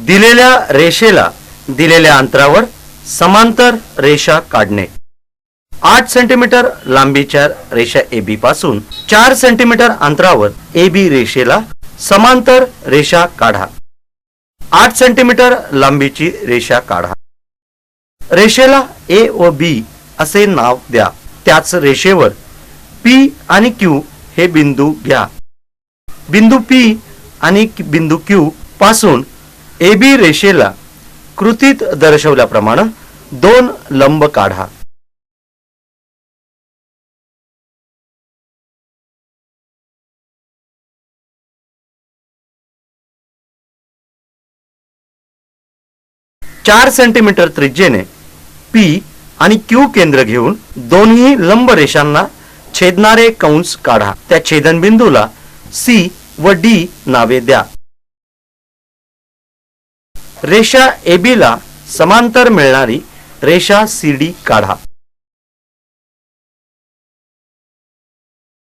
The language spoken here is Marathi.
दिलेल्या रेषेला दिलेल्या अंतरावर समांतर रेषा काढणे। 8 सेंटीमीटर लांबीच्या रेषा AB पासून 4 सेंटीमीटर अंतरावर AB रेषेला समांतर रेषा काढा। 8 सेंटीमीटर लांबीची रेषा काढा। रेषेला A व B असे नाव द्या। त्याच रेषेवर P आणि Q हे बिंदू घ्या। बिंदू P आणि बिंदू Q पासून AB रेषेला कृतीत दर्शवल्याप्रमाणे 2 लंब काढा। चार सेंटीमीटर त्रिज्येने P आणि Q केंद्र घेऊन दोन्ही लंब रेषांना छेदणारे कंस काढा। त्या छेदनबिंदूला C व D नावे द्या। रेषा AB ला समांतर मिळणारी रेषा CD काढा।